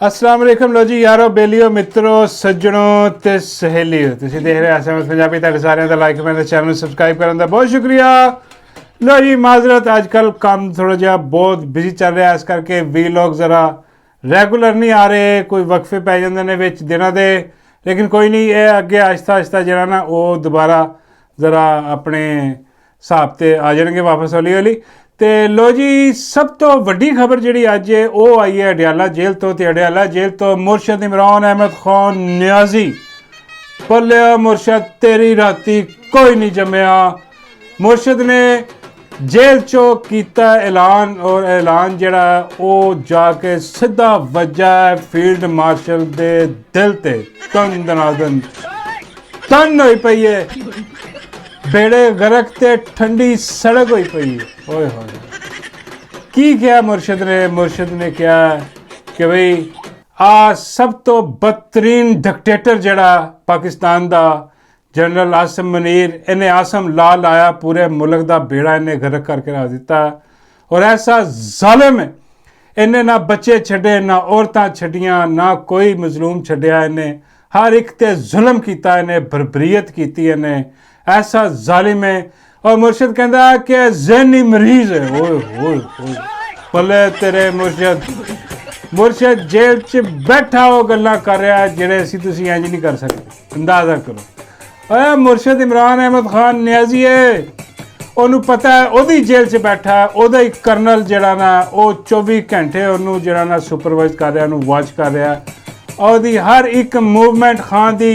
अस्सलाम वालेकुम लो जी यारो बेलियो मित्रों सज्जनों ते सहेलियों तुसीं देख रहे SMS पंजाबी तुहाडे सारिਆਂ ਦਾ ਲਾਈਕ ਕਮੈਂਟ ਚੈਨਲ ਨੂੰ ਸਬਸਕ੍ਰਾਈਬ ਕਰਨ ਦਾ ਬਹੁਤ ਸ਼ੁਕਰੀਆ। लो जी माजरत अजकल काम थोड़ा जिहा बहुत बिजी चल रहा है, इस करके वीलॉग ज़रा रेगूलर नहीं आ रहे, कोई वक्फे पै जाते हैं विच दिनां दे, लेकिन कोई नहीं, ये अगे आहिस्ता आहिस्ता जिहड़ा ना वो दोबारा ज़रा अपने हिसाब ते आ जाएंगे वापस हौली हौली। तो लो जी सब तो वड्डी खबर जी अज है वो आई है अडियाला जेल तो। अडियाला जेल तो मुर्शद इमरान अहमद खान नियाजी पलिया मुर्शद तेरी राती कोई नहीं जमया। मुर्शद ने जेल चो कीता ऐलान और ऐलान जड़ा वो जाके सीधा वजा है फील्ड मार्शल दे दिल ते तन दनादन तन होई पई है, बेड़े गरक ते ठंडी सड़क होई पई है। ओए होए की क्या मुर्शद ने क्या कि भाई आ सब तो बदतरीन डिक्टेटर जड़ा पाकिस्तान दा जनरल आसम मनीर, इन्हें आसम ला लाया पूरे मुल्क का बेड़ा इन्हें गरक करके रख दिता। और ऐसा जालिम है, इन्हें ना बच्चे छड़े ना औरतां छड़ियां ना कोई मजलूम छड़िया, इन्हें हर एक ते जुल्म किया, इन्हें बरबरीयत की, इन्हें ऐसा जालिम है। और मुर्शद कहता है कि ज़हनी मरीज है। ओए होए होए भले तेरे मुर्शद जेल च बैठा हो गल्लां कर रहा है जेड़े असीं तुसीं इंज नहीं कर सकते। अंदाज़ा करो मुर्शद इमरान अहमद खान नियाजी है, उन्होंने पता है ओदी जेल च बैठा है, ओदा ही करनल जड़ा ना वो 24 घंटे उन्होंने जड़ा ना सुपरवाइज कर रहा, उन्होंने वॉच कर रहा, और हर एक मूवमेंट खान दी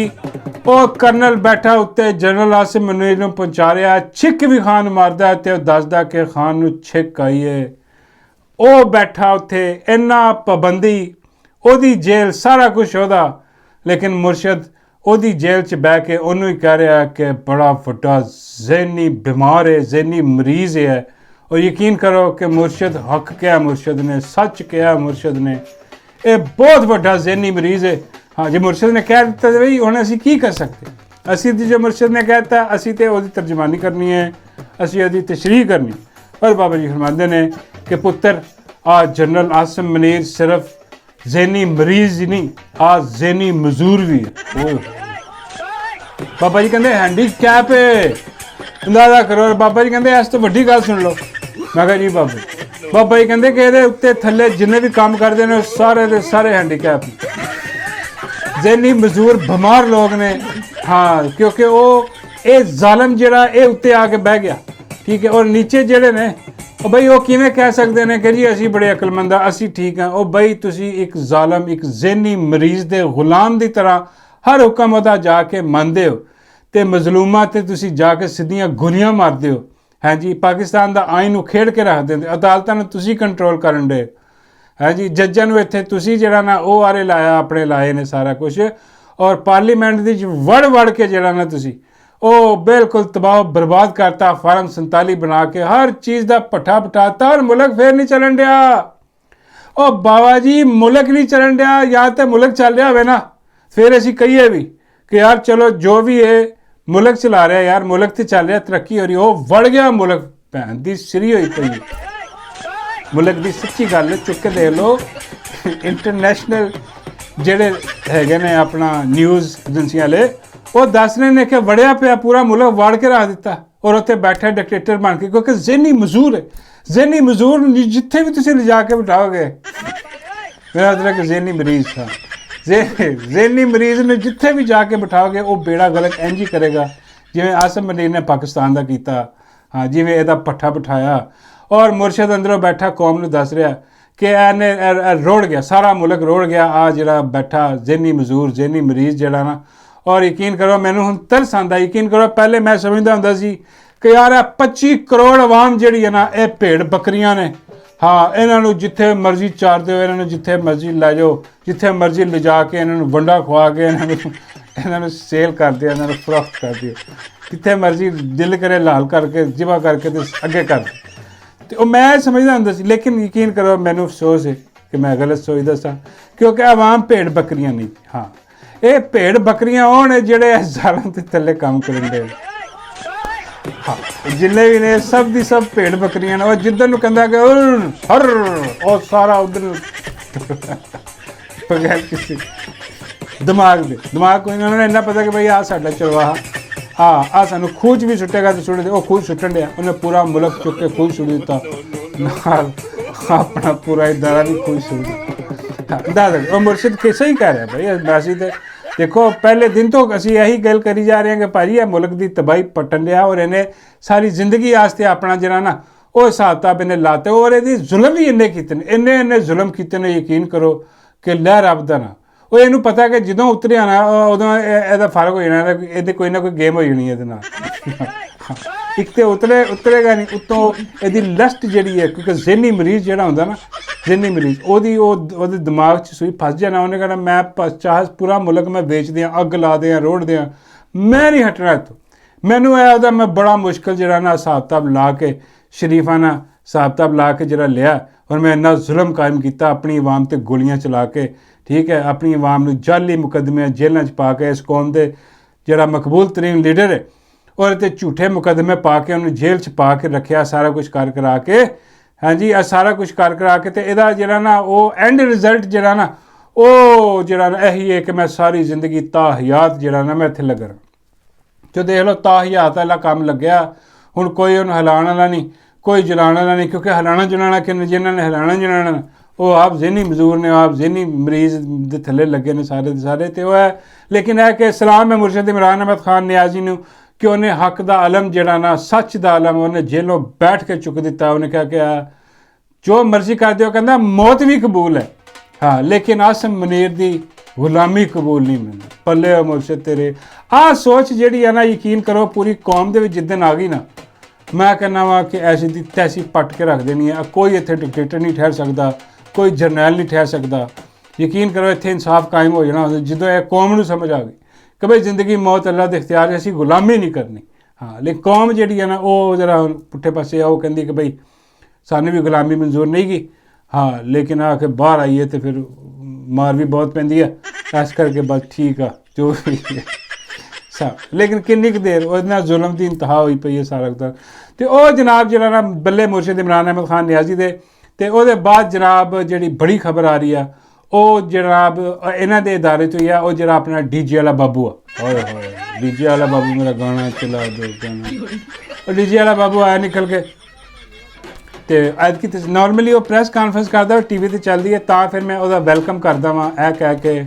वो करनल बैठा उत्ते जनरल आसिम मनीर नूं पहुंचा रहा। छिक भी खान मारदा ते दसदा कि खान नूं छिक आई है, वो बैठा उत्थे इन्ना पाबंदी ओदी जेल सारा कुछ ओदा, लेकिन मुर्शद ओदी जेल च बह के उन्होंने कह रहा कि बड़ा वड्डा ज़हनी बीमार है, ज़हनी मरीज है। और यकीन करो कि मुर्शद हक क्या, मुर्शद ने सच क्या, मुर्शद ने ये बहुत वड्डा ज़हनी मरीज है। हाँ जी मुर्शद ने कह दिता भाई हुण असीं की कर सकते, असीं जो मुर्शद ने कहता असीं तो ओदी तर्जमानी करनी है, असीं ओदी तशरीह करनी। और बाबा जी फरमाते हैं कि पुत्र आ जनरल आसिम मनीर सिर्फ ज़हनी मरीज ही नहीं, आ ज़हनी मजूर भी है। बाबा जी कहते हैंडी कैप है, अंदाजा करो। और बाबा जी कहते इस तो वड्डी गल सुन लो। मैं कहा जी बाबा जी कहते कि ये उत्ते थले जिन्ने भी काम करते हैं सारे के सारे हैंडी कैप ज़हनी मजूर बीमार लोग ने। हाँ क्योंकि वो ये जालम जड़ा ये उत्ते आके बह गया, ठीक है। और नीचे जड़े ने बई वो किवें कह सकते हैं कि जी असी बड़े अकलमंद हाँ, असी ठीक हैं। वो बई तुसी एक जालम एक ज़हनी मरीज दे गुलाम की तरह हर हुक्म वह जाके मनते हो, तो मजलूमां ते तुसी जाके सीधियां गोलियां मारते हो। है जी पाकिस्तान का आइन नूं खेड़ के रख देंगे, अदालतां नूं तुसी कंट्रोल करन दे है जी, जज्जां नूं इत्थे तुसी जिहड़ा ना वो आरे लाया, अपने लाए ने सारा कुछ। और पार्लीमेंट दी वड़ वड़ के जिहड़ा ना तुसी ओ बिल्कुल तबाह बर्बाद करता, फार्म 47 बना के हर चीज़ का पट्ठा पटाता, और मुल्क फिर नहीं चलन दिया। ओ बाबा जी मुल्क नहीं चलन दिया, या तो मुल्क चल रहा हो ना फिर असीं कहिए भी कि यार चलो जो भी है मुल्क चला रहा है, यार मुल्क तो चल रहा, तरक्की हो रही, वो वड़ गया मुल्क भैन दी सिरी होई पई मुल्क की। सच्ची गल चुक के देख लो इंटरनेशनल जेड़े हैगे ने अपना न्यूज़ एजेंसियां वाले, वो दस रहे ने कि वड़िया पिया पूरा मुल्क वाड़ के रख दिता, और उत्ते बैठा डिक्टेटर बन के, क्योंकि ज़हनी मजूर है। ज़हनी मजूर जिथे भी तुसीं लिजा के बिठाओगे, मेरा मतलब कि ज़हनी मरीज था, ज़हनी मरीज ने जिथे भी जाके बिठाओगे वो बेड़ा गलत इंज ही करेगा जिवें आसिम मनीर ने पाकिस्तान का किया। हाँ जिवें इहदा पट्ठा बिठाया, और मुर्शद अंदरों बैठा कौम नूं दस रहा कि इन्हें रोड़ गया, सारा मुल्क रोड़ गया, आ जिहड़ा बैठा ज़हनी मजूर ज़हनी मरीज जिहड़ा ना। और यकीन करो मैनूं हुण तरस आंदा, यकीन करो पहले मैं समझदा हुंदा सी कि यार 25 करोड़ आवाम जिहड़ी है ना ये भेड़ बकरियां ने। हाँ इन्हों जिथे मर्जी चार दो, इन्हों जिथे मर्जी लै जाओ, जिथे मर्जी ले जाके इन्हों वंडा खुआ के इन्हों सेल कर दिया, इन्होंने फरोख्त कर दिया, जिथे मर्जी दिल करे लाल करके जिबा करके तो अगे कर दे। तो मैं समझदा हुंदा सी, लेकिन यकीन करो मैनूं अफसोस है कि मैं गलत सोच दसा, क्योंकि आवाम भेड़ बकरियां नहीं। हाँ ये भेड़ बकरियां वो ने जिहड़े जालम ते थल्ले काम करन। हाँ जिन्ने भी ने सब दी सब भेड़ बकरियां और जिधर कहता कि हर और सारा उधर ਬਗੈਰ ਕਿਸੇ ਦਿਮਾਗ ਕੋਈ ਨਹੀਂ, ਉਹਨਾਂ ਨੂੰ ਇੰਨਾ ਪਤਾ ਕਿ ਬਈ ਆਹ ਸਾਡਾ ਚਰਵਾਹਾ, ਆਹ ਸਾਨੂੰ ਖੂਹ 'ਚ ਵੀ ਸੁੱਟੇਗਾ ਤੇ ਸੁੱਟ ਦੇ, ਉਹ ਖੂਹ ਸੁੱਟਣ ਡਿਆ, ਉਹਨੇ ਪੂਰਾ ਮੁਲਕ ਚੁੱਕ ਕੇ ਖੂਹ ਸੁੱਟ ਦਿੱਤਾ, ਨਾਲ ਆਪਣਾ ਪੂਰਾ ਇਦਾਰਾ ਵੀ ਖੂਹ ਸੁੱਟ ਦਿੱਤਾ। ਦੱਸ ਉਹ ਮੁਰਸ਼ਿਦ ਸਹੀ ਕਹਿ ਰਿਹਾ ਬਈ। ਅਸੀਂ ਤੇ ਦੇਖੋ ਪਹਿਲੇ ਦਿਨ ਤੋਂ ਅਸੀਂ ਇਹੀ ਗੱਲ ਕਰੀ ਜਾ ਰਹੇ ਹਾਂ ਕਿ ਭਾਜੀ ਇਹ ਮੁਲਕ ਦੀ ਤਬਾਹੀ ਪੱਟਣ ਡਿਆ, ਔਰ ਇਹਨੇ ਸਾਰੀ ਜ਼ਿੰਦਗੀ ਵਾਸਤੇ ਆਪਣਾ ਜਿਹੜਾ ਨਾ ਉਹ ਹਿਸਾਬ ਕਿਤਾਬ ਇਹਨੇ ਲਾਤੇ, ਔਰ ਇਹਦੀ ਜ਼ੁਲਮ ਵੀ ਇੰਨੇ ਕੀਤੇ ਨੇ, ਇੰਨੇ ਜ਼ੁਲਮ ਕੀਤੇ ਨੇ, ਯਕੀਨ ਕਰੋ ਕਿ ਲੈ ਰੱਬ ਦਾ ਨਾ। ਉਹ ਇਹਨੂੰ ਪਤਾ ਕਿ ਜਦੋਂ ਉਤਰਿਆ ਨਾ ਉਦੋਂ ਇਹਦਾ ਫਰਕ ਹੋ ਜਾਣਾ, ਇਹਦੇ ਕੋਈ ਨਾ ਕੋਈ ਗੇਮ ਹੋ ਜਾਣੀ ਇਹਦੇ ਨਾਲ। ਇੱਕ ਤਾਂ ਉਤਰੇਗਾ ਨਹੀਂ, ਉੱਤੋਂ ਇਹਦੀ ਲਸਟ ਜਿਹੜੀ ਹੈ, ਕਿਉਂਕਿ ਜ਼ਹਿਨੀ ਮਰੀਜ਼ ਜਿਹੜਾ ਹੁੰਦਾ ਨਾ, ਜ਼ਹਿਨੀ ਮਰੀਜ਼ ਉਹਦੇ ਦਿਮਾਗ 'ਚ ਸੂਈ ਫਸ ਜਾਣਾ। ਉਹਨੇ ਕਹਿਣਾ ਮੈਂ ਚਾਹ ਪੂਰਾ ਮੁਲਕ ਮੈਂ ਵੇਚ ਦਿਆਂ, ਅੱਗ ਲਾ ਦਿਆਂ, ਰੋੜ ਦਿਆਂ, ਮੈਂ ਨਹੀਂ ਹਟਣਾ ਇੱਥੋਂ। ਮੈਨੂੰ ਇਹ ਉਹਦਾ ਮੈਂ ਬੜਾ ਮੁਸ਼ਕਿਲ ਜਿਹੜਾ ਨਾ ਹਿਸਾਬ ਕਿਤਾਬ ਲਾ ਕੇ, ਸ਼ਰੀਫਾਨਾ ਹਿਸਾਬ ਕਿਤਾਬ ਲਾ ਕੇ ਜਿਹੜਾ ਲਿਆ, ਔਰ ਮੈਂ ਇੰਨਾ ਜ਼ੁਲਮ ਕਾਇਮ ਕੀਤਾ ਆਪਣੀ ਆਵਾਮ 'ਤੇ ਗੋਲੀਆਂ ਚਲਾ ਕੇ, ਠੀਕ ਹੈ, ਆਪਣੀ ਆਵਾਮ ਨੂੰ ਜਾਲੀ ਮੁਕੱਦਮਿਆਂ ਜੇਲ੍ਹਾਂ 'ਚ ਪਾ ਕੇ, ਇਸ ਕੌਮ ਦੇ ਜਿਹੜਾ ਮਕਬੂਲ ਤਰੀਨ ਲੀਡਰ ਹੈ ਔਰ ਤੇ ਝੂਠੇ ਮੁਕੱਦਮੇ ਪਾ ਕੇ ਉਹਨੂੰ ਜੇਲ੍ਹ 'ਚ ਪਾ ਕੇ ਰੱਖਿਆ, ਸਾਰਾ ਕੁਛ ਕਰਾ ਕੇ, ਹਾਂਜੀ ਇਹ ਸਾਰਾ ਕੁਛ ਕਰਾ ਕੇ, ਤੇ ਇਹਦਾ ਜਿਹੜਾ ਨਾ ਉਹ ਐਂਡ ਰਿਜ਼ਲਟ ਜਿਹੜਾ ਨਾ ਉਹ ਜਿਹੜਾ ਨਾ ਇਹੀ ਹੈ ਕਿ ਮੈਂ ਸਾਰੀ ਜ਼ਿੰਦਗੀ ਤਾਹਿਆਤ ਜਿਹੜਾ ਨਾ ਮੈਂ ਇੱਥੇ ਲੱਗਾ। ਜੋ ਦੇਖ ਲਓ ਤਾਹਿਆਤ ਵਾਲਾ ਕੰਮ ਲੱਗਿਆ, ਹੁਣ ਕੋਈ ਉਹਨੂੰ ਹਿਲਾਉਣ ਵਾਲਾ ਨਹੀਂ, ਕੋਈ ਜਲਾਉਣ ਵਾਲਾ ਨਹੀਂ, ਕਿਉਂਕਿ ਹਿਲਾਉਣਾ ਜਲਾਉਣਾ ਕਿ ਜਿਹਨਾਂ ਨੇ ਹਿਲਾਉਣਾ ਜਲਾਉਣਾ ਉਹ ਆਪ ਜ਼ਹਿਨੀ ਮਜ਼ਦੂਰ ਨੇ, ਆਪ ਜ਼ਹਿਨੀ ਮਰੀਜ਼ ਦੇ ਥੱਲੇ ਲੱਗੇ ਨੇ ਸਾਰੇ ਦੇ ਸਾਰੇ। ਤੇ ਉਹ ਹੈ ਲੇਕਿਨ ਇਹ ਕਿ ਸਲਾਮ ਹੈ ਮੁਰਸ਼ਿਦ ਇਮਰਾਨ ਅਹਿਮਦ ਖਾਨ ਨਿਆਜ਼ੀ ਨੂੰ ਕਿ ਉਹਨੇ ਹੱਕ ਦਾ ਅਲਮ ਜਿਹੜਾ ਨਾ, ਸੱਚ ਦਾ ਅਲਮ ਉਹਨੇ ਜੇਲੋਂ ਬੈਠ ਕੇ ਚੁੱਕ ਦਿੱਤਾ। ਉਹਨੇ ਕਿਹਾ ਕਿ ਜੋ ਮਰਜ਼ੀ ਕਰ ਦਿਓ, ਕਹਿੰਦਾ ਮੌਤ ਵੀ ਕਬੂਲ ਹੈ, ਹਾਂ, ਲੇਕਿਨ ਆਸਮ ਮਨੀਰ ਦੀ ਗੁਲਾਮੀ ਕਬੂਲ ਨਹੀਂ ਮਿਲਦੀ। ਪੱਲੇ ਹੋ ਮੁਰਸ਼ਿਦ ਤੇਰੇ। ਆਹ ਸੋਚ ਜਿਹੜੀ ਹੈ ਨਾ, ਯਕੀਨ ਕਰੋ ਪੂਰੀ ਕੌਮ ਦੇ ਵਿੱਚ ਜਿੱਦਣ ਆ ਗਈ ਨਾ, ਮੈਂ ਕਹਿੰਦਾ ਵਾ ਕਿ ਐਸੀ ਦੀ ਤੈਸੀ ਪੱਟ ਕੇ ਰੱਖ ਦੇਣੀ ਹੈ। ਕੋਈ ਇੱਥੇ ਡਿਕਟੇਟਰ ਨਹੀਂ ਠਹਿਰ ਸਕਦਾ, ਕੋਈ ਜਰਨੈਲ ਨਹੀਂ ਠਹਿਰ ਸਕਦਾ। ਯਕੀਨ ਕਰੋ ਇੱਥੇ ਇਨਸਾਫ ਕਾਇਮ ਹੋ ਜਾਣਾ ਜਦੋਂ ਇਹ ਕੌਮ ਨੂੰ ਸਮਝ ਆ ਗਈ ਕਿ ਬਈ ਜ਼ਿੰਦਗੀ ਮੌਤ ਅੱਲਾ ਦੇ ਇਖਤਿਆਰ, ਅਸੀਂ ਗੁਲਾਮੀ ਨਹੀਂ ਕਰਨੀ। ਹਾਂ, ਲੇਕਿਨ ਕੌਮ ਜਿਹੜੀ ਹੈ ਨਾ ਉਹ ਜ਼ਰਾ ਪੁੱਠੇ ਪਾਸੇ ਆ, ਉਹ ਕਹਿੰਦੀ ਕਿ ਬਈ ਸਾਨੂੰ ਵੀ ਗੁਲਾਮੀ ਮਨਜ਼ੂਰ ਨਹੀਂ ਗਈ। ਹਾਂ, ਲੇਕਿਨ ਆ ਕੇ ਬਾਹਰ ਆਈਏ ਤੇ ਫਿਰ ਮਾਰ ਵੀ ਬਹੁਤ ਪੈਂਦੀ ਹੈ, ਇਸ ਕਰਕੇ ਬਸ ਠੀਕ ਆ ਜੋ ਵੀ ਸਭ। ਲੇਕਿਨ ਕਿੰਨੀ ਕੁ ਦੇਰ ਉਹਦੇ ਨਾਲ ਜ਼ੁਲਮ ਦੀ ਇੰਤਹਾ ਹੋਈ ਪਈ ਹੈ ਸਾਰਾ ਕੁਝ। ਤੇ ਉਹ ਜਨਾਬ ਜਿਹੜਾ ਨਾ ਬੱਲੇ ਮੁਰਸ਼ਿਦ ਇਮਰਾਨ ਅਹਿਮਦ ਖਾਨ ਨਿਆਜ਼ੀ ਦੇ, ਤੇ ਉਹਦੇ ਬਾਅਦ ਜਨਾਬ ਜਿਹੜੀ ਬੜੀ ਖਬਰ ਆ ਰਹੀ ਆ ਉਹ ਜਨਾਬ ਇਹਨਾਂ ਦੇ ਇਦਾਰੇ ਤੋਂ ਹੀ ਆ, ਉਹ ਜਿਹੜਾ ਆਪਣਾ ਡੀਜੇ ਵਾਲਾ ਬਾਬੂ ਆ। ਹੋਏ ਹੋਏ ਡੀਜੇ ਵਾਲਾ ਬਾਬੂ, ਮੇਰਾ ਗਾਣਾ ਚਲਾ ਦੋ ਗਾਣਾ। ਉਹ ਡੀਜੇ ਵਾਲਾ ਬਾਬੂ ਆਇਆ ਨਿਕਲ ਕੇ, ਤੇ ਐਤਕੀ ਤੇ ਨਾਰਮਲੀ ਉਹ ਪ੍ਰੈਸ ਕਾਨਫਰੰਸ ਕਰਦਾ ਟੀ ਵੀ 'ਤੇ ਚੱਲਦੀ ਹੈ, ਤਾਂ ਫਿਰ ਮੈਂ ਉਹਦਾ ਵੈਲਕਮ ਕਰਦਾ ਵਾਂ ਇਹ ਕਹਿ ਕੇ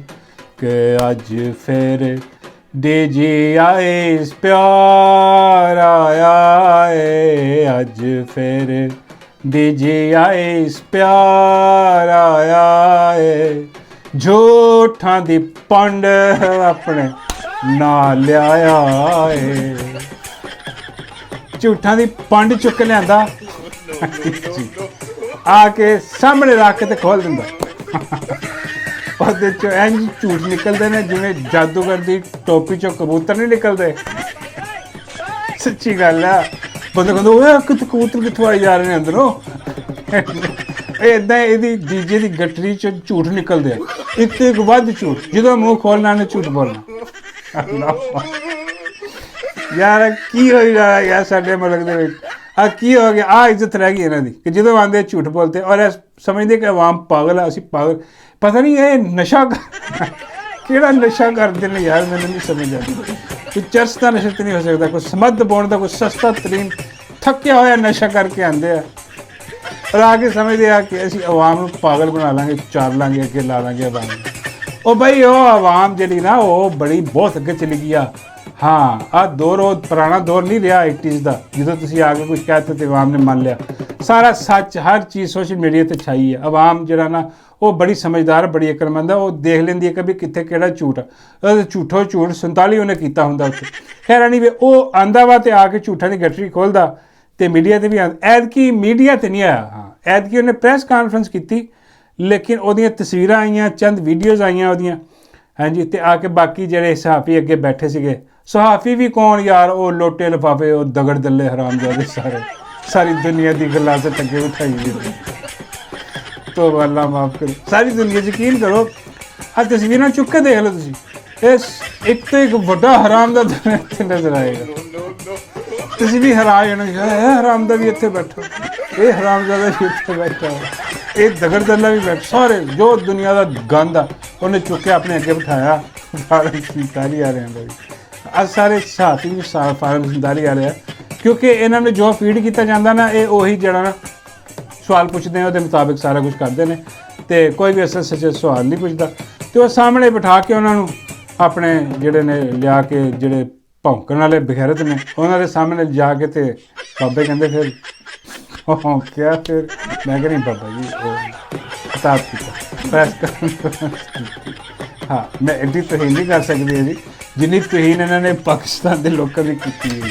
ਕਿ ਅੱਜ ਫਿਰ ਡੀਜੇ ਆਏ, ਪਿਆਰ ਆਇਆ ਏ, ਅੱਜ ਫਿਰ ਡੀਜੇ ਆਏ, ਪਿਆਰ ਆਇਆ ਏ, ਝੂਠਾਂ ਦੀ ਪੰਡ ਆਪਣੇ ਨਾਲ ਲਿਆਇਆ ਏ। ਝੂਠਾਂ ਦੀ ਪੰਡ ਚੁੱਕ ਲਿਆਂਦਾ, ਆ ਕੇ ਸਾਹਮਣੇ ਰੱਖ ਕੇ ਤੇ ਖੋਲ ਦਿੰਦਾ। ਉਹਦੇ ਚੋਂ ਇੰਝ ਝੂਠ ਨਿਕਲਦੇ ਨੇ ਜਿਵੇਂ ਜਾਦੂਗਰ ਦੀ ਟੋਪੀ ਚੋਂ ਕਬੂਤਰ ਨਹੀਂ ਨਿਕਲਦੇ। ਸੱਚੀ ਗੱਲ ਆ। ਬੰਦਾ ਕਹਿੰਦਾ ਓਏ ਕਬੂਤਰ ਕਿੱਥੋਂ ਆਈ ਜਾ ਰਹੇ ਨੇ ਅੰਦਰੋਂ। ਇੱਦਾਂ ਇਹਦੀ ਡੀਜੇ ਦੀ ਗੱਟਰੀ ਚੋਂ ਝੂਠ ਨਿਕਲਦੇ ਆ, ਇੱਕ ਤੋਂ ਇੱਕ ਵੱਧ ਝੂਠ। ਜਦੋਂ ਮੂੰਹ ਖੋਲਣਾ ਨੇ ਝੂਠ ਬੋਲਣਾ। ਯਾਰ ਕੀ ਹੋ ਰਿਹਾ ਯਾਰ ਸਾਡੇ ਮੁਲਕ ਦੇ ਵਿੱਚ, ਆ ਕੀ ਹੋ ਗਿਆ? ਆ ਇੱਜ਼ਤ ਰਹਿ ਗਈ ਇਹਨਾਂ ਦੀ ਕਿ ਜਦੋਂ ਆਉਂਦੇ ਝੂਠ ਬੋਲਤੇ, ਔਰ ਇਹ ਸਮਝਦੇ ਕਿ ਆਵਾਮ ਪਾਗਲ ਆ, ਅਸੀਂ ਪਾਗਲ। ਪਤਾ ਨਹੀਂ ਇਹ ਨਸ਼ਾ ਕਿਹੜਾ ਨਸ਼ਾ ਕਰਦੇ ਨੇ ਯਾਰ, ਮੈਨੂੰ ਨਹੀਂ ਸਮਝ ਆਉਂਦੀ। ਕੋਈ ਚਰਸ ਦਾ ਨਸ਼ਾ ਤਾਂ ਨਹੀਂ ਹੋ ਸਕਦਾ, ਕੋਈ ਸਮੱਧ ਪਾਉਣ ਦਾ ਕੋਈ ਸਸਤਾ ਤਰੀਨ ਥੱਕਿਆ ਹੋਇਆ ਨਸ਼ਾ ਕਰਕੇ ਆਉਂਦੇ ਆ, ਔਰ ਆ ਕੇ ਸਮਝਦੇ ਆ ਕਿ ਅਸੀਂ ਆਵਾਮ ਨੂੰ ਪਾਗਲ ਬਣਾ ਲਾਂਗੇ, ਚਾਰ ਲਾਂਗੇ, ਅੱਗੇ ਲਾ ਲਾਂਗੇ ਆਵਾਮ ਨੂੰ। ਉਹ ਬਈ ਉਹ ਆਵਾਮ ਜਿਹੜੀ ਨਾ ਉਹ ਬੜੀ ਬਹੁਤ ਅੱਗੇ ਚਲੀ ਗਈ ਆ। ਹਾਂ, ਆਹ ਦੌਰ ਉਹ ਪੁਰਾਣਾ ਦੌਰ ਨਹੀਂ ਰਿਹਾ 80s ਦਾ, ਜਦੋਂ ਤੁਸੀਂ ਆ ਕੇ ਕੁਛ ਕਹਿ ਤੇ ਆਵਾਮ ਨੇ ਮੰਨ ਲਿਆ। ਸਾਰਾ ਸੱਚ ਹਰ ਚੀਜ਼ ਸੋਸ਼ਲ ਮੀਡੀਆ 'ਤੇ ਛਾਈ ਹੈ। ਆਵਾਮ ਜਿਹੜਾ ਨਾ ਉਹ ਬੜੀ ਸਮਝਦਾਰ, ਬੜੀ ਅਕਲਮੰਦ ਹੈ। ਉਹ ਦੇਖ ਲੈਂਦੀ ਹੈ ਕਿ ਵੀ ਕਿੱਥੇ ਕਿਹੜਾ ਝੂਠ ਆ। ਉਹਦੇ ਝੂਠੋ ਝੂਠ 47 ਉਹਨੇ ਕੀਤਾ ਹੁੰਦਾ ਉੱਥੇ। ਖੈਰ ਨਹੀਂ ਵੀ ਉਹ ਆਂਦਾ ਵਾ ਤੇ ਆ ਕੇ ਝੂਠਾਂ ਦੀ ਗੱਟਰੀ ਖੋਲ੍ਹਦਾ ਤੇ ਮੀਡੀਆ 'ਤੇ ਵੀ ਐਤਕੀ ਮੀਡੀਆ 'ਤੇ ਨਹੀਂ ਆਇਆ। ਹਾਂ, ਐਤਕੀ ਉਹਨੇ ਪ੍ਰੈਸ ਕਾਨਫਰੰਸ ਕੀਤੀ, ਲੇਕਿਨ ਉਹਦੀਆਂ ਤਸਵੀਰਾਂ ਆਈਆਂ, ਚੰਦ ਵੀਡੀਓਜ਼ ਆਈਆਂ ਉਹਦੀਆਂ, ਹਾਂਜੀ। ਤੇ ਆ ਕੇ ਬਾਕੀ ਜਿਹੜੇ ਸਹਾਫੀ ਅੱਗੇ ਬੈਠੇ ਸੀਗੇ, ਸਹਾਫੀ ਵੀ ਕੌਣ ਯਾਰ, ਉਹ ਲੋਟੇ ਲਿਫਾਫੇ, ਉਹ ਦਗੜ ਦੱਲੇ ਹਰਾਮਜ਼ਾਦੇ ਸਾਰੇ, ਸਾਰੀ ਦੁਨੀਆ ਦੀ ਗੱਲਾਂ ਸੇ ਅੱਗੇ ਉਠਾਈ ਗਈ। ਤੋ ਅੱਲਾ ਮਾਫ ਕਰੋ, ਸਾਰੀ ਦੁਨੀਆ ਯਕੀਨ ਕਰੋ। ਆ ਤਸਵੀਰਾਂ ਚੁੱਕ ਕੇ ਦੇਖ ਲਓ ਤੁਸੀਂ, ਇਸ ਇੱਕ ਤੋਂ ਇੱਕ ਵੱਡਾ ਹਰਾਮਜ਼ਾਦਾ ਇੱਥੇ ਨਜ਼ਰ ਆਏਗਾ। ਤੁਸੀਂ ਵੀ ਹੈਰਾਨ ਹੋਣਾ, ਹਰਾਮਜ਼ਾਦਾ ਵੀ ਇੱਥੇ ਬੈਠਾ, ਇਹ ਹਰਾਮਜ਼ਾਦਾ ਵੀ ਇੱਥੇ ਬੈਠਾ। ਇਹ ਦਗੜ ਦਲਾ ਵੀ ਬੈਠ ਸਾਰੇ ਜੋ ਦੁਨੀਆ ਦਾ ਗੰਦ ਆ ਉਹਨੇ ਚੁੱਕ ਕੇ ਆਪਣੇ ਅੱਗੇ ਬਿਠਾਇਆ ਫਾਰਮ 47 ਆ ਰਿਹਾ ਵੀ ਅੱਜ ਸਾਰੇ ਸਾਥੀ ਵੀ ਫਾਰਮ 47 ਆ ਰਿਹਾ ਕਿਉਂਕਿ ਇਹਨਾਂ ਨੂੰ ਜੋ ਫੀਡ ਕੀਤਾ ਜਾਂਦਾ ਨਾ ਇਹ ਉਹੀ ਜਿਹੜਾ ਨਾ ਸਵਾਲ ਪੁੱਛਦੇ ਆ ਉਹਦੇ ਮੁਤਾਬਿਕ ਸਾਰਾ ਕੁਝ ਕਰਦੇ ਨੇ ਤੇ ਕੋਈ ਵੀ ਅਸਲ ਸੱਚੇ ਸਵਾਲ ਨਹੀਂ ਪੁੱਛਦਾ ਤੇ ਉਹ ਸਾਹਮਣੇ ਬਿਠਾ ਕੇ ਉਹਨਾਂ ਨੂੰ ਆਪਣੇ ਜਿਹੜੇ ਨੇ ਲਿਆ ਕੇ ਜਿਹੜੇ ਭੌਂਕਣ ਵਾਲੇ ਬਗੈਰਤ ਨੇ ਉਹਨਾਂ ਦੇ ਸਾਹਮਣੇ ਜਾ ਕੇ ਤੇ ਬਾਬੇ ਕਹਿੰਦੇ ਫਿਰ ਕਿਹਾ ਫਿਰ ਮੈਂ ਕਿਹਾ ਨਹੀਂ ਬਾਬਾ ਜੀ ਉਹ ਕਿਤਾਬ ਕੀਤਾ ਪ੍ਰੈਸ ਕਰ ਹਾਂ ਮੈਂ ਐਡੀ ਤੋਹੀਨ ਨਹੀਂ ਕਰ ਸਕਦੀ ਜੀ ਜਿੰਨੀ ਤੋਹੀਨ ਇਹਨਾਂ ਨੇ ਪਾਕਿਸਤਾਨ ਦੇ ਲੋਕਾਂ ਦੀ ਕੀਤੀ ਹੈ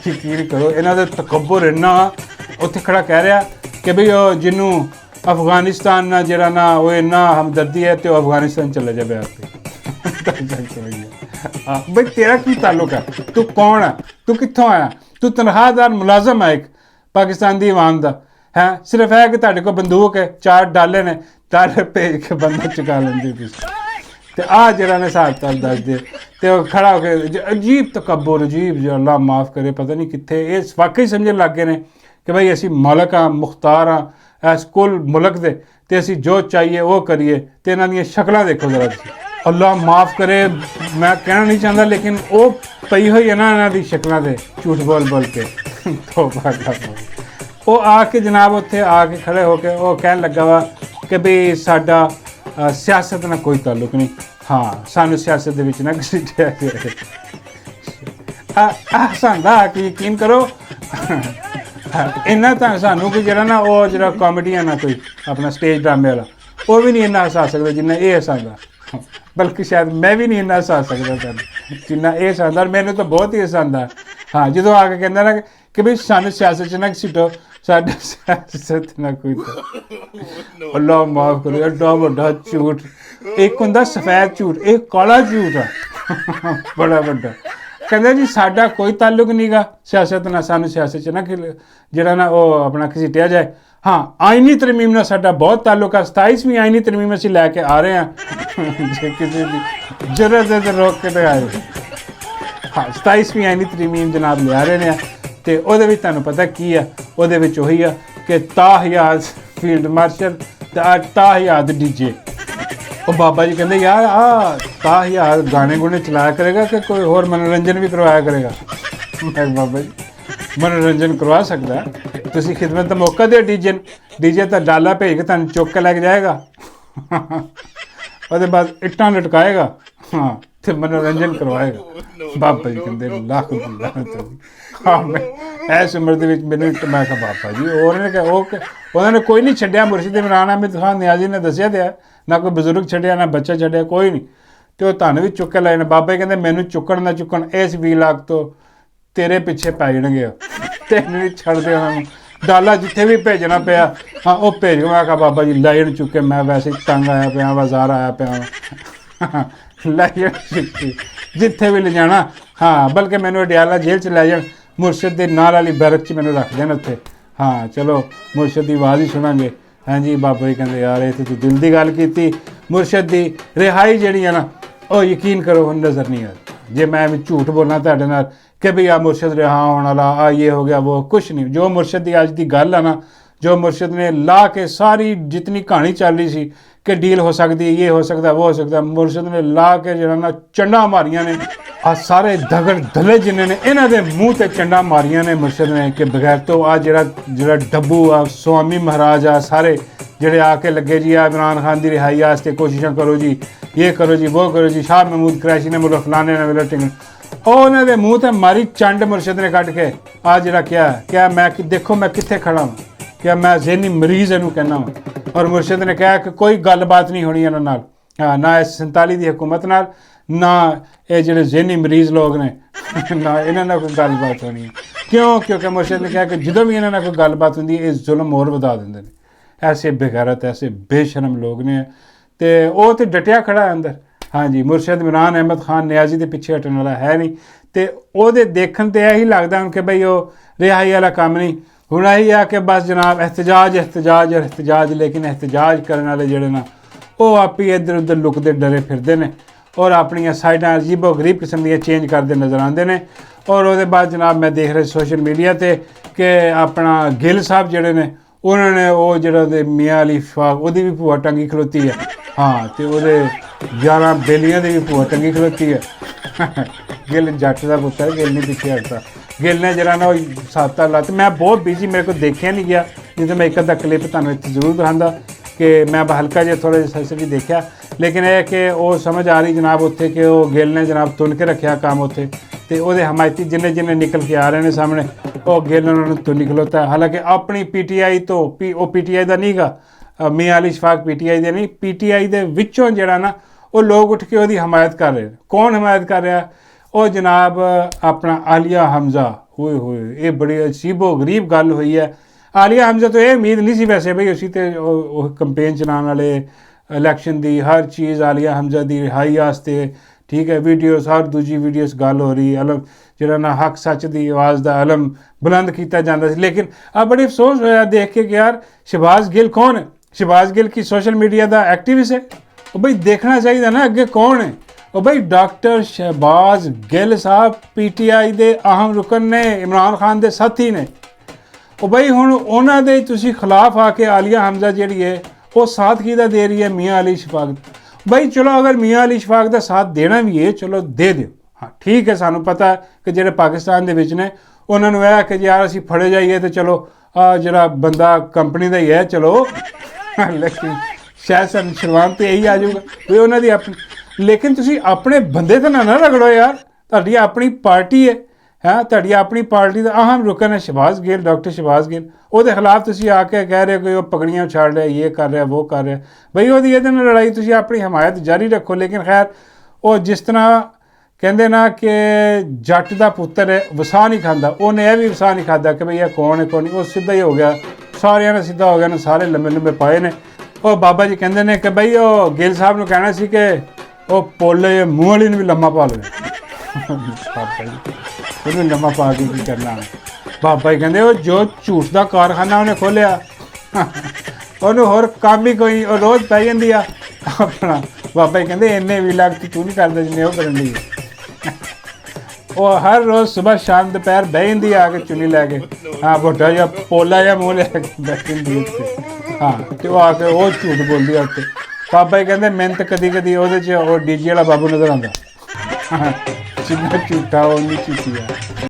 ਯਕੀਨ ਕਰੋ ਇਹਨਾਂ ਦਾ ਤਕੱਬਰ ਇੰਨਾ ਉੱਥੇ ਖੜਾ ਕਹਿ ਰਿਹਾ ਕਿ ਬਈ ਉਹ ਜਿਹਨੂੰ ਅਫਗਾਨਿਸਤਾਨ ਨਾਲ ਜਿਹੜਾ ਨਾ ਉਹ ਇੰਨਾ ਹਮਦਰਦੀ ਹੈ ਤੇ ਉਹ ਅਫਗਾਨਿਸਤਾਨ ਚਲੇ ਜਾਵੇ ਆਪੇ ਹਾਂ ਬਈ ਤੇਰਾ ਕੀ ਤਾਲੁਕ ਹੈ ਤੂੰ ਕੌਣ ਹੈ ਤੂੰ ਕਿੱਥੋਂ ਆਇਆ ਤੂੰ ਤਨਖਾਹਦਾਰ ਮੁਲਾਜ਼ਮ ਹੈ ਇੱਕ ਪਾਕਿਸਤਾਨ ਦੀ ਇਮਾਮ ਦਾ ਹੈ ਸਿਰਫ ਹੈ ਕਿ ਤੁਹਾਡੇ ਕੋਲ ਬੰਦੂਕ ਹੈ 4 ਡਾਲੇ ਨੇ ਡਾਲੇ ਭੇਜ ਕੇ ਬੰਦਾ ਚੁਕਾ ਲੈਂਦੇ ਤੁਸੀਂ ਤੇ ਆਹ ਜਿਹੜਾ ਨੇ ਹਿਸਾਬ ਕਿਤਾਬ ਦੱਸਦੇ ਤੇ ਉਹ ਖੜਾ ਹੋ ਕੇ ਅਜੀਬ ਤਕੱਬਰ ਅਜੀਬ ਜੋ ਅੱਲਾ ਮਾफ़ ਕਰੇ ਪਤਾ ਨਹੀਂ ਕਿੱਥੇ ਇਹ ਵਾਕਈ ਸਮਝਣ ਲੱਗ ਗਏ ਨੇ ਕਿ ਭਾਈ ਅਸੀਂ ਮਾਲਕ ਹਾਂ ਮੁਖਤਾਰ ਹਾਂ ਇਸ ਕੁੱਲ ਮੁਲਕ ਦੇ ਤੇ ਅਸੀਂ ਜੋ ਚਾਹੀਏ ਉਹ ਕਰੀਏ ਤੇ ਇਹਨਾਂ ਦੀਆਂ ਸ਼ਕਲਾਂ ਦੇਖੋ ਜ਼ਰਾ ਤੁਸੀਂ ਅੱਲਾ ਮਾफ़ ਕਰੇ ਮੈਂ ਕਹਿਣਾ ਨਹੀਂ ਚਾਹੁੰਦਾ ਲੇਕਿਨ ਉਹ ਪਈ ਹੋਈ ਹੈ ਨਾ ਇਹਨਾਂ ਦੀ ਸ਼ਕਲਾਂ 'ਤੇ ਝੂਠ ਬੋਲ ਕੇ ਤੋਬਾ ਕਰ ਉਹ ਆ ਕੇ ਜਨਾਬ ਉੱਥੇ ਆ ਕੇ ਖੜੇ ਹੋ ਕੇ ਉਹ ਕਹਿਣ ਲੱਗਾ ਵਾ ਕਿ ਵੀ ਸਾਡਾ ਸਿਆਸਤ ਨਾਲ ਕੋਈ ਤਾਲੁਕ ਨਹੀਂ ਹਾਂ ਸਾਨੂੰ ਸਿਆਸਤ ਦੇ ਵਿੱਚ ਨਾ ਘਸੀਟਿਆ ਹਸਾਂਦਾ ਕਿ ਯਕੀਨ ਕਰੋ ਇੰਨਾ ਤਾਂ ਸਾਨੂੰ ਕਿ ਜਿਹੜਾ ਨਾ ਉਹ ਜਿਹੜਾ ਕਾਮੇਡੀਅਨ ਆ ਕੋਈ ਆਪਣਾ ਸਟੇਜ ਡਰਾਮੇ ਵਾਲਾ ਉਹ ਵੀ ਨਹੀਂ ਇੰਨਾ ਹਸਾ ਸਕਦਾ ਜਿੰਨਾ ਇਹ ਹਸਾਂਦਾ ਬਲਕਿ ਸ਼ਾਇਦ ਮੈਂ ਵੀ ਨਹੀਂ ਇੰਨਾ ਹਸਾ ਸਕਦਾ ਤੁਹਾਨੂੰ ਜਿੰਨਾ ਇਹ ਹਸਾਂਦਾ ਮੈਨੂੰ ਤਾਂ ਬਹੁਤ ਹੀ ਹਸਾਂਦਾ ਹਾਂ ਜਦੋਂ ਆ ਕੇ ਕਹਿੰਦਾ ਨਾ ਕਿ ਵੀ ਸਾਨੂੰ ਸਿਆਸਤ 'ਚ ਨਾ ਘਸੀਟੋ ਸਾਡਾ ਸਿਆਸਤ ਨਾ ਕੋਈ ਅੱਲਾ ਮਾਫ਼ ਕਰੇ ਐਡਾ ਵੱਡਾ ਝੂਠ ਇੱਕ ਹੁੰਦਾ ਸਫੈਦ ਝੂਠ ਇਹ ਕਾਲਾ ਝੂਠ ਆ ਬੜਾ ਵੱਡਾ ਕਹਿੰਦਾ ਜੀ ਸਾਡਾ ਕੋਈ ਤਾਲੁਕ ਨਹੀਂਗਾ ਸਿਆਸਤ ਨਾਲ ਸਾਨੂੰ ਸਿਆਸਤ 'ਚ ਨਾ ਜਿਹੜਾ ਨਾ ਉਹ ਆਪਣਾ ਘਸੀਟਿਆ ਜਾਏ ਹਾਂ ਆਈਨੀ ਤਰਮੀਮ ਨਾਲ ਸਾਡਾ ਬਹੁਤ ਤਾਲੁਕ ਆ 27ਵੀਂ ਆਈਨੀ ਤਰਮੀਮ ਅਸੀਂ ਲੈ ਕੇ ਆ ਰਹੇ ਹਾਂ ਜੇ ਕਿਸੇ ਦੀ ਜ਼ਰੂਰਤ ਹੈ ਤਾਂ ਰੋਕ ਕੇ ਤੇ ਆਏ ਹਾਂ 27ਵੀਂ ਆਈਨੀ ਤਰਮੀਮ ਜਨਾਬ ਲਿਆ ਰਹੇ ਨੇ ਤੇ ਉਹਦੇ ਵਿੱਚ ਤੁਹਾਨੂੰ ਪਤਾ ਕੀ ਆ ਉਹਦੇ ਵਿੱਚ ਉਹੀ ਆ ਕਿ ਤਾਹਿਯਾਤ ਫੀਲਡ ਮਾਰਸ਼ਲ ਤੇ ਤਾਹਿਯਾਤ ਡੀਜੇ ਉਹ ਬਾਬਾ ਜੀ ਕਹਿੰਦੇ ਯਾਰ ਆ ਤਾਹਿਯਾਤ ਗਾਣੇ ਗੁਣੇ ਚਲਾਇਆ ਕਰੇਗਾ ਕਿ ਕੋਈ ਹੋਰ ਮਨੋਰੰਜਨ ਵੀ ਕਰਵਾਇਆ ਕਰੇਗਾ ਮੈਂ ਬਾਬਾ ਜੀ ਮਨੋਰੰਜਨ ਕਰਵਾ ਸਕਦਾ ਤੁਸੀਂ ਖਿਦਮਤ ਦਾ ਮੌਕਾ ਦਿਓ ਡੀਜੇ ਤਾਂ ਡਾਲਾ ਭੇਜ ਕੇ ਤੁਹਾਨੂੰ ਚੁੱਕ ਕੇ ਲੈ ਕੇ ਜਾਏਗਾ ਉਹਦੇ ਬਾਅਦ ਇੱਟਾਂ ਲਟਕਾਏਗਾ ਹਾਂ ਤੇ ਮਨੋਰੰਜਨ ਕਰਵਾਏਗਾ ਬਾਬਾ ਜੀ ਕਹਿੰਦੇ ਲੱਖ ਹਾਂ ਮੈਂ ਇਸ ਉਮਰ ਦੇ ਵਿੱਚ ਮੈਨੂੰ ਮੈਂ ਕਿਹਾ ਬਾਬਾ ਜੀ ਉਹਨਾਂ ਨੇ ਕੋਈ ਨਹੀਂ ਛੱਡਿਆ ਮੁਰਸ਼ਿਦ ਇਮਰਾਨ ਅਹਿਮਦ ਖਾਨ ਨਿਆਜ਼ੀ ਨੇ ਦੱਸਿਆ ਤੇ ਨਾ ਕੋਈ ਬਜ਼ੁਰਗ ਛੱਡਿਆ ਨਾ ਬੱਚਾ ਛੱਡਿਆ ਕੋਈ ਨਹੀਂ ਤੇ ਉਹ ਤੁਹਾਨੂੰ ਵੀ ਚੁੱਕ ਕੇ ਲੈ ਜਾਣਾ ਬਾਬਾ ਜੀ ਕਹਿੰਦੇ ਮੈਨੂੰ ਚੁੱਕਣ ਨਾ ਚੁੱਕਣ ਇਸ 20 ਲੱਖ ਤੋਂ ਤੇਰੇ ਪਿੱਛੇ ਪੈ ਜਾਣਗੇ ਤੈਨੂੰ ਵੀ ਛੱਡਦੇ ਉਹਨਾਂ ਨੂੰ ਡਾਲਾ ਜਿੱਥੇ ਵੀ ਭੇਜਣਾ ਪਿਆ ਹਾਂ ਉਹ ਭੇਜ ਮੈਂ ਕਿਹਾ ਬਾਬਾ ਜੀ ਲੈ ਜਾਣ ਚੁੱਕੇ ਮੈਂ ਵੈਸੇ ਤੰਗ ਆਇਆ ਪਿਆ ਬਾਜ਼ਾਰ ਆਇਆ ਪਿਆ ਲੈ ਜਾਣ ਜਿੱਥੇ ਵੀ ਲਿਜਾਣਾ ਹਾਂ ਬਲਕਿ ਮੈਨੂੰ ਅਡਿਆਲਾ ਜੇਲ੍ਹ 'ਚ ਲੈ ਜਾਣ ਮੁਰਸ਼ਿਦ ਦੇ ਨਾਲ ਵਾਲੀ ਬੈਰਕ 'ਚ ਮੈਨੂੰ ਰੱਖ ਦੇਣ ਉੱਥੇ ਹਾਂ ਚਲੋ ਮੁਰਸ਼ਿਦ ਦੀ ਆਵਾਜ਼ ਹੀ ਸੁਣਾਂਗੇ ਹਾਂਜੀ ਬਾਬਾ ਜੀ ਕਹਿੰਦੇ ਯਾਰ ਇਹ ਤਾਂ ਤੂੰ ਦਿਲ ਦੀ ਗੱਲ ਕੀਤੀ ਮੁਰਸ਼ਿਦ ਦੀ ਰਿਹਾਈ ਜਿਹੜੀ ਆ ਨਾ ਉਹ ਯਕੀਨ ਕਰੋ ਹੁਣ ਨਜ਼ਰ ਨਹੀਂ ਆਉਂਦੀ ਜੇ ਮੈਂ ਝੂਠ ਬੋਲਣਾ ਤੁਹਾਡੇ ਨਾਲ ਕਿ ਵੀ ਆ ਮੁਰਸ਼ਿਦ ਰਿਹਾ ਹੋਣ ਵਾਲਾ ਆ ਇਹ ਹੋ ਗਿਆ ਉਹ ਕੁਛ ਨਹੀਂ ਜੋ ਮੁਰਸ਼ਿਦ ਦੀ ਅੱਜ ਦੀ ਗੱਲ ਆ ਨਾ ਜੋ ਮੁਰਸ਼ਿਦ ਨੇ ਲਾ ਕੇ ਸਾਰੀ ਜਿਤਨੀ ਕਹਾਣੀ ਚੱਲ ਰਹੀ ਸੀ ਕਿ ਡੀਲ ਹੋ ਸਕਦੀ ਇਹ ਹੋ ਸਕਦਾ ਉਹ ਹੋ ਸਕਦਾ ਮੁਰਸ਼ਿਦ ਨੇ ਲਾ ਕੇ ਜਿਹੜਾ ਨਾ ਚੰਡਾ ਮਾਰੀਆਂ ਨੇ ਆ ਸਾਰੇ ਦਗੜ ਦਲੇ ਜਿੰਨੇ ਨੇ ਇਹਨਾਂ ਦੇ ਮੂੰਹ ਤੇ ਚੰਡਾ ਮਾਰੀਆਂ ਨੇ ਮੁਰਸ਼ਿਦ ਨੇ ਕਿ ਬਗੈਰ ਤੋਂ ਆ ਜਿਹੜਾ ਡੱਬੂ ਆ ਸਵਾਮੀ ਮਹਾਰਾਜ ਆ ਸਾਰੇ ਜਿਹੜੇ ਆ ਕੇ ਲੱਗੇ ਜੀ ਆ ਇਮਰਾਨ ਖਾਨ ਦੀ ਰਿਹਾਈ ਵਾਸਤੇ ਕੋਸ਼ਿਸ਼ਾਂ ਕਰੋ ਜੀ ਇਹ ਕਰੋ ਜੀ ਉਹ ਕਰੋ ਜੀ ਸ਼ਾਹ ਮਹਿਮੂਦ ਕੁਰੈਸ਼ੀ ਨੇ ਮੁਲਕ ਫਲਾਣੇ ਨੇ ਮਿਲਟਿੰਗ ਉਹ ਉਹਨਾਂ ਦੇ ਮੂੰਹ ਤੇ ਮਾਰੀ ਚੰਡ ਮੁਰਸ਼ਿਦ ਨੇ ਕੱਢ ਕੇ ਆ ਜਿਹੜਾ ਕਿਹਾ ਮੈਂ ਕਿ ਦੇਖੋ ਮੈਂ ਕਿੱਥੇ ਖੜਾ ਹਾਂ ਕਿ ਮੈਂ ਜ਼ਹਿਨੀ ਮਰੀਜ਼ ਇਹਨੂੰ ਕਹਿੰਦਾ ਹਾਂ ਔਰ ਮੁਰਸ਼ਿਦ ਨੇ ਕਿਹਾ ਕਿ ਕੋਈ ਗੱਲਬਾਤ ਨਹੀਂ ਹੋਣੀ ਇਹਨਾਂ ਨਾਲ ਹਾਂ ਨਾ ਇਸ 47 ਦੀ ਹਕੂਮਤ ਨਾਲ ਨਾ ਇਹ ਜਿਹੜੇ ਜ਼ਹਿਨੀ ਮਰੀਜ਼ ਲੋਕ ਨੇ ਨਾ ਇਹਨਾਂ ਨਾਲ ਕੋਈ ਗੱਲਬਾਤ ਹੋਣੀ ਹੈ ਕਿਉਂਕਿ ਮੁਰਸ਼ਿਦ ਨੇ ਕਿਹਾ ਕਿ ਜਦੋਂ ਵੀ ਇਹਨਾਂ ਨਾਲ ਕੋਈ ਗੱਲਬਾਤ ਹੁੰਦੀ ਹੈ ਇਹ ਜ਼ੁਲਮ ਹੋਰ ਵਧਾ ਦਿੰਦੇ ਨੇ ਐਸੇ ਬੇਗੈਰਤ ਐਸੇ ਬੇਸ਼ਰਮ ਲੋਕ ਨੇ ਤੇ ਉਹ ਤੇ ਡਟਿਆ ਖੜਾ ਅੰਦਰ ਹਾਂਜੀ ਮੁਰਸ਼ਿਦ ਇਮਰਾਨ ਅਹਿਮਦ ਖਾਨ ਨਿਆਜ਼ੀ ਦੇ ਪਿੱਛੇ ਹਟਣ ਵਾਲਾ ਹੈ ਨਹੀਂ ਤੇ ਉਹਦੇ ਦੇਖਣ ਤੇ ਇਹੀ ਲੱਗਦਾ ਹੁਣ ਕਿ ਬਈ ਉਹ ਰਿਹਾਈ ਵਾਲਾ ਕੰਮ ਨਹੀਂ ਹੁਣ ਇਹੀ ਆ ਕਿ ਬਸ ਜਨਾਬ एहतजाज ਲੇਕਿਨ एहतजाज ਕਰਨ ਵਾਲੇ ਜਿਹੜੇ ਨਾ ਉਹ ਆਪ ਹੀ ਇੱਧਰ ਉੱਧਰ ਲੁਕਦੇ ਡਰੇ ਫਿਰਦੇ ਨੇ ਔਰ ਆਪਣੀਆਂ ਸਾਈਡਾਂ ਅਜੀਬੋ ਗਰੀਬ ਕਿਸਮ ਦੀਆਂ ਚੇਂਜ ਕਰਦੇ ਨਜ਼ਰ ਆਉਂਦੇ ਨੇ ਔਰ ਉਹਦੇ ਬਾਅਦ ਜਨਾਬ ਮੈਂ ਦੇਖ ਰਿਹਾ ਸੋਸ਼ਲ ਮੀਡੀਆ ਤੇ ਕਿ ਆਪਣਾ ਗਿੱਲ ਸਾਹਿਬ ਜਿਹੜੇ ਨੇ उन्होंने वो जरा मियाँ अली इशफाक ਉਹਦੀ भी भूआ टंगी खलोती है। हाँ तो ਉਹਦੇ 11 बेलियां ਦੀ भी भूआ टंगी खलोती है। गिल जट का पुत्र गिल नहीं पिछे हटता। गिल ने जरा ना 7 ला मैं बहुत बिजी मेरे को देखा नहीं गया, नहीं तो मैं एक अद्धा क्लिप तुहानूं इत्थे जरूर दिखांदा कि मैं हल्का जिहा थोड़ा जिहा सैसरी देखा। लेकिन यह कि वो समझ आ रही जनाब उत्थे कि वो गिल ने जनाब तुन के रखा काम उत्थे ते ਉਹਦੇ हमायती जिन्ने जिन्ने निकल के आ रहे हैं सामने वो गिल उन्होंने तुनी खलोता है। हालांकि अपनी PTI तो वो PTI का नहीं गा, मियाँ अली इशफाक PTI दे नहीं, PTI दे विचों जिहड़ा ना वो लोग उठ के ਉਹਦੀ हमायत कर रहे हैं। कौन हमायत कर रहा? वो जनाब अपना आलिया हमजा। होए होए ये बड़ी अजीबो गरीब गल हुई है। आलिया हमजा तो ये उम्मीद नहीं सी वैसे भाई उसी ते कंपेन चलाने वाले इलैक्शन दी हर चीज़ आलिया हमजा दी रिहाई वास्ते, ठीक है, वीडियोस हर दूजी वीडियोस गल हो रही, अलम जरा ना हक सच की आवाज़ का अलम बुलंद किया जाता है। लेकिन अब बड़ी अफसोस होया देख के कि यार शहबाज गिल कौन है? शहबाज गिल की सोशल मीडिया का एक्टिविस्ट है। वो भाई देखना चाहिए ना अगे कौन है। वो भाई डॉक्टर शहबाज गिल साहब PTI दे अहम रुकन ने, इमरान खान दे साथी ने। वो भाई हुण उन्हां दे तुसीं खिलाफ आके आलिया हमजा जिहड़ी है वो साथ किहदा दे रही है? मियाँ अली इशफाक। भाई चलो अगर मियाँ अली इशफाक का साथ देना भी है चलो दे दो, हाँ ठीक है, सानू पता है कि जिहड़े पाकिस्तान दे विच ने उन्होंने यह कि यार असीं फड़े जाइए तो चलो जरा बंदा कंपनी का ही है चलो। लेकिन शायद सन शुरुआत तो यही आ जाऊगा भी उन्होंने अपनी, लेकिन तुसीं अपने बंदे तो ना रगड़ो यार, तुहाडी अपनी पार्टी है, हाँ तुहाडी अपनी पार्टी का अहम रुकन है शहबाज गिल, डॉक्टर शहबाज गिल। ਉਹਦੇ खिलाफ तुसीं आके कह रहे हो कि वो पगड़ियाँ उछाड़ रहा है, ये कर रहा है, वो कर रहा है। भाई ਉਹਦੀ ਇਹਦੇ ਨਾਲ लड़ाई तुसीं अपनी हमायत जारी रखो। लेकिन खैर वो जिस तरह कहते ना कि जट का पुत्र है वसा नहीं खाता, उन्हें यह भी वसा नहीं खाता कि भाई यह कौन है कौन नहीं। वो सीधा ही हो गया, सारिया ने सीधा हो गया ना, सारे लंबे लंबे पाए ने। और बाबा जी कहते हैं कि भाई वो गिल साहब ने कहना सी कि वो पोले मूँह वाली ने भी लम्मा पा लो। बाबा जी उन्हें लम्मा पा के की करना है? बाबा जी कहते वो जो झूठ का कारखाना उन्हें खोलिया उन्होंने होर काम ही कोई रोज़ पै जाती आ अपना। बाबा जी कहते इन्ने भी लाख तू नहीं करता जिन्हें वो करन दी। वो हर रोज़ सुबह शाम दोपहर बह जाती आके चुनी लैके, हाँ मोटा जा पोला जा मूँह लैके बैठ जाती उत्ते, हाँ तो वो आके वो झूठ बोलती उत्ते। बाबा जी कहते मैंने तो कदी कदी वो DJ वाला बाबू नज़र आता। जिन्ना झूठा वो नहीं झूठी है।